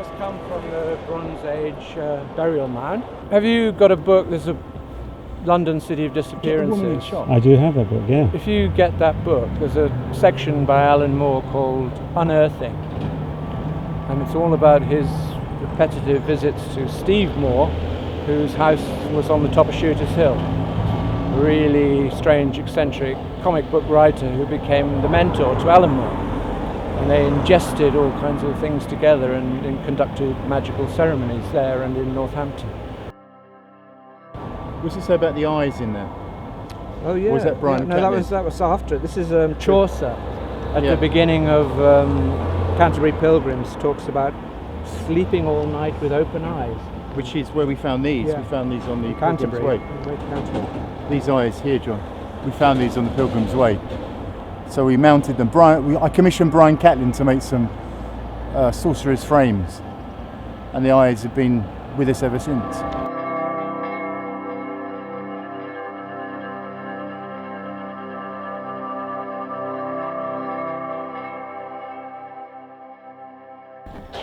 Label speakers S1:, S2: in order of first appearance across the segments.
S1: has come from the Bronze Age burial mound. Have you got a book? There's a London City of Disappearances.
S2: I do have that book, yeah.
S1: If you get that book, there's a section by Alan Moore called Unearthing, and it's all about his repetitive visits to Steve Moore, whose house was on the top of Shooters Hill. A really strange, eccentric comic book writer who became the mentor to Alan Moore. And they ingested all kinds of things together and conducted magical ceremonies there and in Northampton.
S3: What's it say about the eyes in there?
S1: Oh yeah.
S3: Or was that Brian
S1: No,
S3: Catlin?
S1: that was after it. This is Chaucer at
S3: Yeah.
S1: the beginning of Canterbury Pilgrims talks about sleeping all night with open eyes.
S3: Which is where we found these.
S1: Yeah.
S3: We found these on the
S1: Canterbury.
S3: Pilgrim's Way.
S1: Way to Canterbury.
S3: These eyes here, John. We found these on the Pilgrim's Way. So we mounted them. I commissioned Brian Catlin to make some sorcerer's frames, and the eyes have been with us ever since.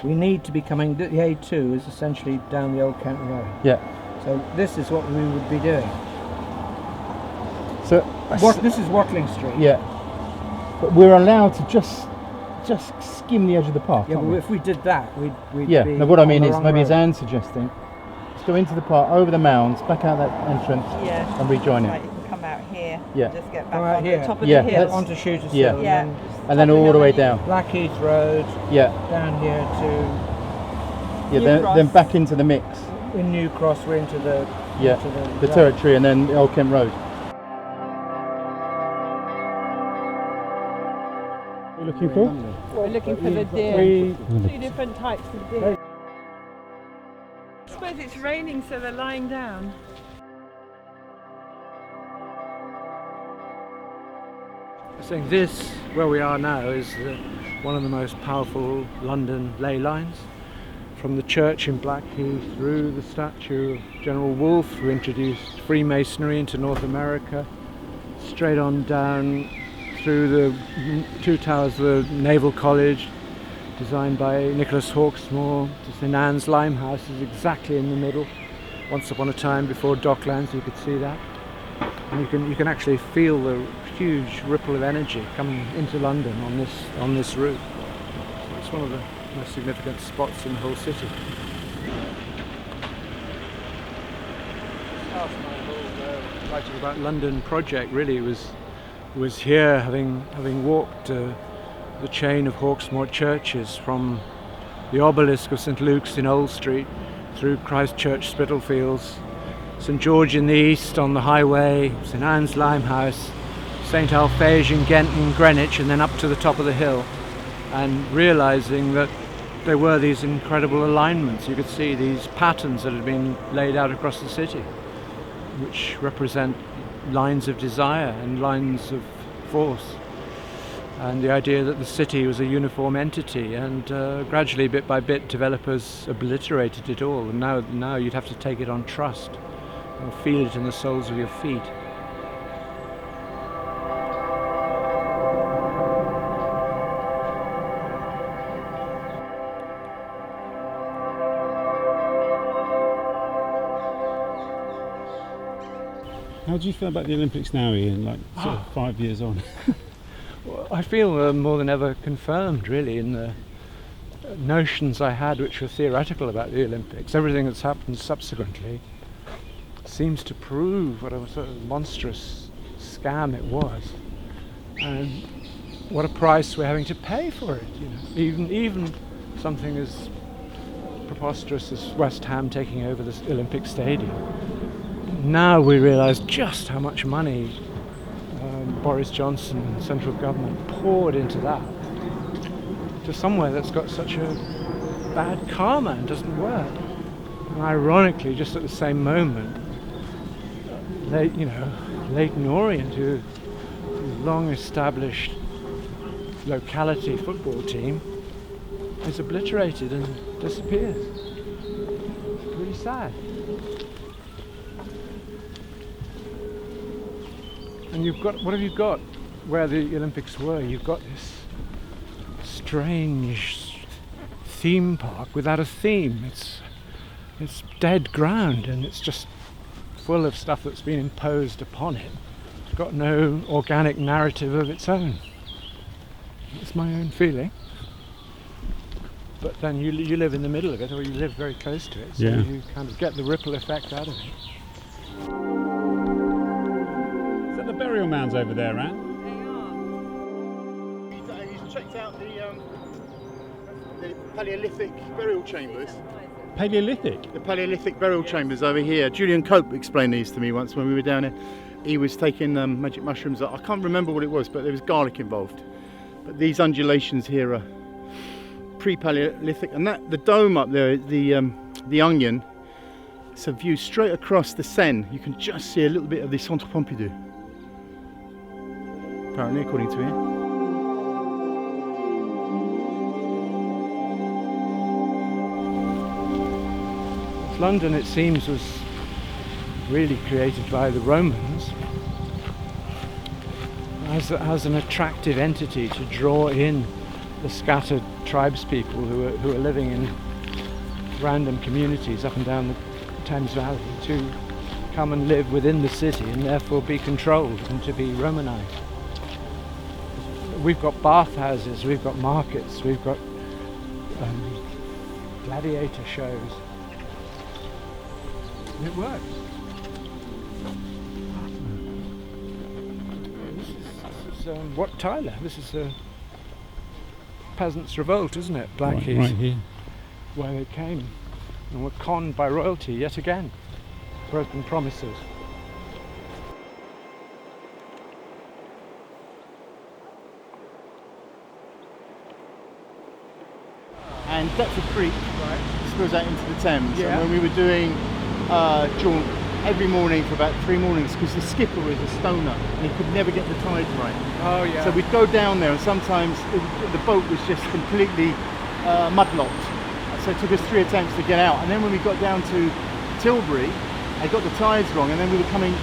S1: We need to be coming. The A2 is essentially down the Old Kent Road.
S3: Yeah.
S1: So this is what we would be doing.
S3: So
S1: This is Watling Street.
S3: yeah, but we're allowed to just skim the edge of the park.
S1: Yeah,
S3: aren't
S1: but
S3: we?
S1: if we did that, we'd
S3: Yeah.
S1: be
S3: Now what I
S1: on
S3: mean
S1: the
S3: is
S1: wrong
S3: maybe as
S1: road.
S3: Anne's suggesting, let's go into the park, over the mounds, back out that entrance,
S4: Yeah.
S3: and rejoin
S4: Right,
S3: it.
S4: you can come out here.
S3: Yeah.
S4: And just get back
S1: Come out
S4: on
S1: here.
S4: the top of
S3: Yeah,
S4: the hill.
S3: that's-
S1: onto Shooters
S3: Yeah.
S1: Hill,
S4: Yeah.
S1: and
S3: And then all the way down.
S1: then Blackheath Road,
S3: Yeah.
S1: down here to
S3: Yeah.
S4: New
S3: Then
S4: Cross.
S3: back into the mix.
S1: in New Cross. We're into the
S3: Yeah.
S1: into
S3: The
S1: road.
S3: territory, and then the Old Kent Road. What are you looking for?
S4: We're looking for the deer. Two different types of deer. I suppose it's raining, so they're lying down.
S1: So this, where we are now, is one of the most powerful London ley lines. From the church in Blackheath through the statue of General Wolfe, who introduced Freemasonry into North America, straight on down through the two towers of the Naval College, designed by Nicholas Hawksmoor, to St Anne's Limehouse is exactly in the middle. Once upon a time, before Docklands, you could see that. And you can actually feel the huge ripple of energy coming into London on this route. So it's one of the most significant spots in the whole city. Half my whole writing about London project really was here, having walked the chain of Hawksmoor churches from the obelisk of St Luke's in Old Street through Christchurch Spitalfields, St George in the east on the highway, St Anne's Limehouse, St Alphege in Ghent and Greenwich, and then up to the top of the hill, and realising that there were these incredible alignments. You could see these patterns that had been laid out across the city, which represent lines of desire and lines of force. And the idea that the city was a uniform entity, and gradually, bit by bit, developers obliterated it all. And now you'd have to take it on trust, or feel it in the soles of your feet.
S2: How do you feel about the Olympics now, Ian, like sort of 5 years on?
S1: Well, I feel more than ever confirmed, really, in the notions I had, which were theoretical about the Olympics. Everything that's happened subsequently seems to prove what a sort of monstrous scam it was, and what a price we're having to pay for it. You know, even something as preposterous as West Ham taking over this Olympic Stadium. Now we realise just how much money Boris Johnson and central government poured into that, to somewhere that's got such a bad karma and doesn't work. And ironically, just at the same moment, Leyton Orient, who long-established locality football team, is obliterated and disappears. It's pretty sad. And what have you got where the Olympics were? You've got this strange theme park without a theme. It's dead ground, and it's just full of stuff that's been imposed upon it. It's got no organic narrative of its own. It's my own feeling. But then you live in the middle of it, or you live very close to it, so
S2: Yeah.
S1: you kind of get the ripple effect out of it.
S2: Is that the burial mounds over there, Anne?
S4: They are.
S3: He's checked out the Paleolithic burial chambers.
S2: Paleolithic?
S3: The Paleolithic burial chambers over here. Julian Cope explained these to me once when we were down here. He was taking magic mushrooms. I can't remember what it was, but there was garlic involved. But these undulations here are pre-Paleolithic, and that the dome up there, the onion, it's a view straight across the Seine. You can just see a little bit of the Centre Pompidou. Apparently, according to him.
S1: London, it seems, was really created by the Romans as an attractive entity to draw in the scattered tribespeople who are living in random communities up and down the Thames Valley to come and live within the city and therefore be controlled and to be Romanized. We've got bathhouses, we've got markets, we've got gladiator shows. And it works. This is Wat Tyler. This is a peasants' revolt, isn't it? Blackheath,
S2: Right here.
S1: where they came and were conned by royalty yet again. Broken promises.
S3: And Deptford Creek spills out into the Thames.
S1: Yeah.
S3: And when we were doing jaunt every morning for about 3 mornings, because the skipper was a stoner and he could never get the tides right.
S1: Oh yeah.
S3: So we'd go down there, and sometimes the boat was just completely mudlocked. So it took us 3 attempts to get out. And then when we got down to Tilbury, I got the tides wrong, and then we were coming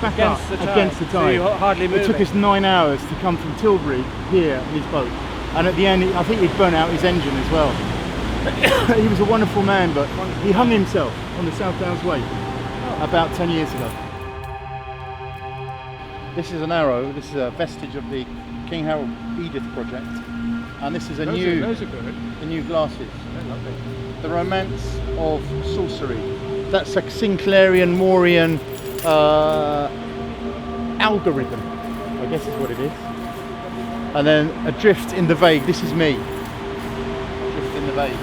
S3: back
S1: Against
S3: up
S1: the tide.
S3: against the
S1: So
S3: tide.
S1: you hardly
S3: It took
S1: moving.
S3: us 9 hours to come from Tilbury here in his boat. And at the end, I think he'd burnt out his engine as well. He was a wonderful man, but he hung himself on the South Downs Way about 10 years ago. This is an arrow. This is a vestige of the King Harold Edith project, and this is
S1: those are good.
S3: the new glasses.
S1: They're lovely.
S3: The Romance of Sorcery. That's a Sinclairian Maurian algorithm, I guess is what it is. And then Adrift in the Vague. This is me. Adrift in the Vague.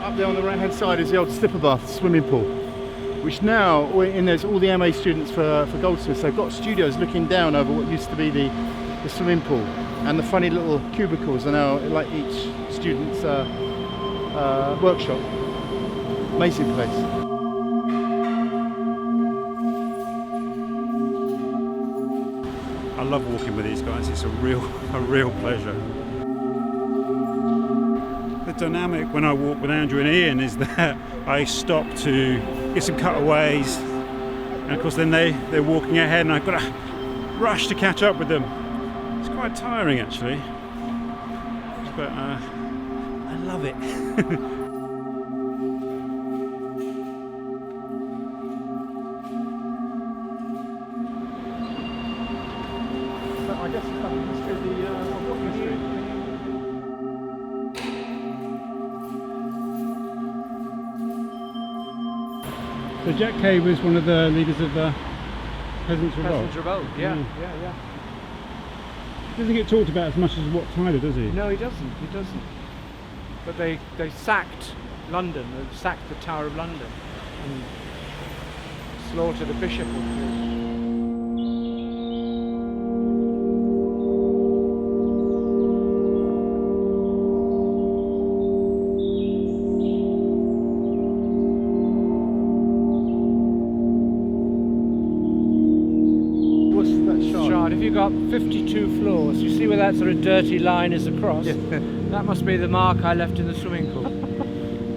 S3: Up there on the right hand side is the old Slipper Bath swimming pool, which now there's all the MA students for Goldsmiths. They've got studios looking down over what used to be the swimming pool, and the funny little cubicles are now like each student's workshop. Amazing place.
S2: I love walking with these guys. It's a real pleasure. The dynamic when I walk with Andrew and Ian is that I stop to get some cutaways, and of course then they're walking ahead and I've got to rush to catch up with them. It's quite tiring actually, but I love it.
S3: I guess it's like the history of the walking street.
S2: So Jack Kay was one of the leaders of the Peasants' Revolt.
S1: Peasants' Revolt. Yeah,
S2: Mm.
S1: yeah.
S2: Doesn't get talked about as much as Wat Tyler, does he?
S1: No, he doesn't. He doesn't. But they sacked London. They sacked the Tower of London and slaughtered a bishop or two.
S3: What's that shard?
S1: Shard. If you got 52 floors. You see where that sort of dirty line is across? Yeah. That must be the mark I left in the swimming pool.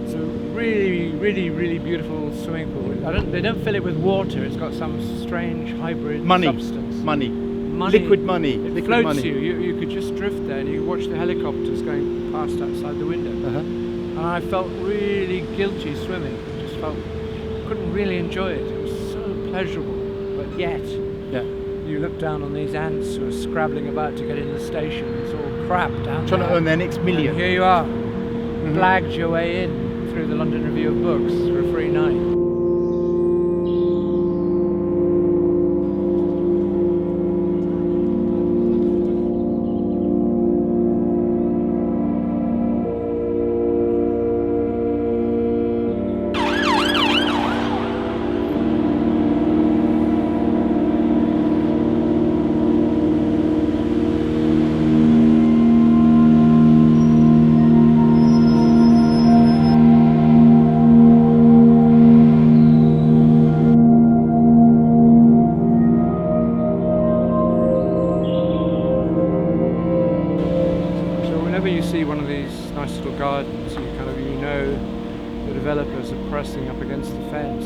S1: It's a really, really, really beautiful swimming pool. They don't fill it with water. It's got some strange hybrid substance.
S3: Money. Liquid money.
S1: It
S3: Liquid
S1: floats
S3: money.
S1: you could just drift there and you watch the helicopters going past outside the window. And I felt really guilty swimming. I just felt, couldn't really enjoy it. It was so pleasurable, but yet you look down on these ants who are scrabbling about to get in the station. It's all crap down
S3: Trying
S1: there.
S3: to earn their next million.
S1: And here you are, blagged your way in through the London Review of Books for a free night. Whenever you see one of these nice little gardens, you know the developers are pressing up against the fence.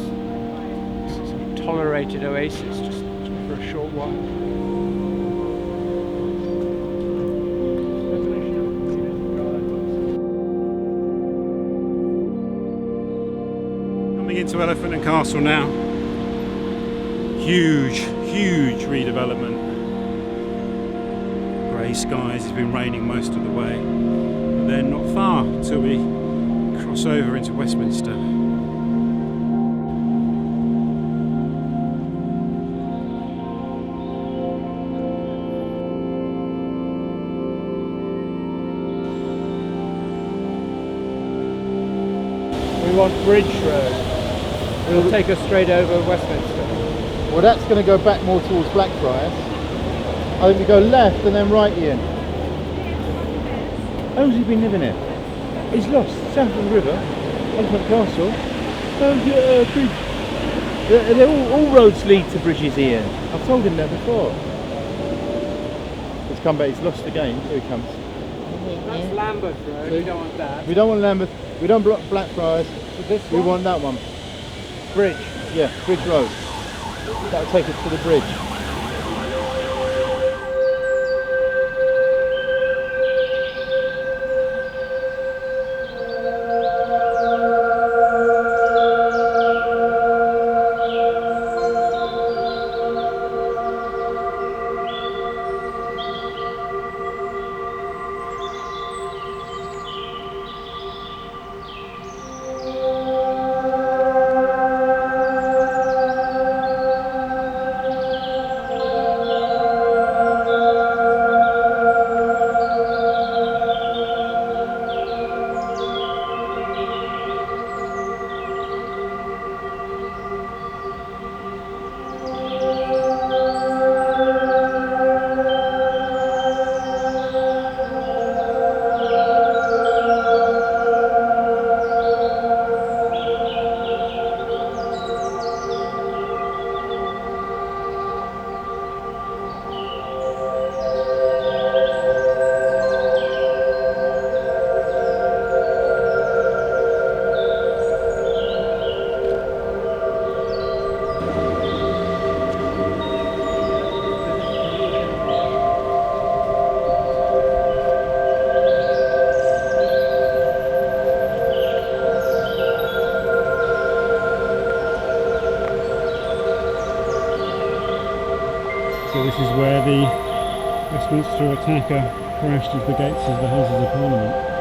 S1: It's a sort of tolerated oasis just for a short while.
S2: Coming into Elephant and Castle now. Huge redevelopment. Grey skies, it's been raining most of the way, but then not far till we cross over into Westminster.
S1: We want Bridge Road. It'll take us straight over Westminster.
S3: Well, that's going to go back more towards Blackfriars. I think we go left and then right, Ian. How long's he been living here? He's lost. South of the river, Elephant Castle. Bridge. All roads lead to bridges, Ian. I've told him that before. He's come back. He's lost again. Here he comes.
S1: That's Lambeth Road. We don't want that.
S3: We don't want Lambeth. We don't block Blackfriars. We want that one.
S1: Bridge.
S3: Yeah, Bridge Road. That'll take us to the bridge.
S2: So this is where the Westminster attacker crashed into the gates of the Houses of Parliament.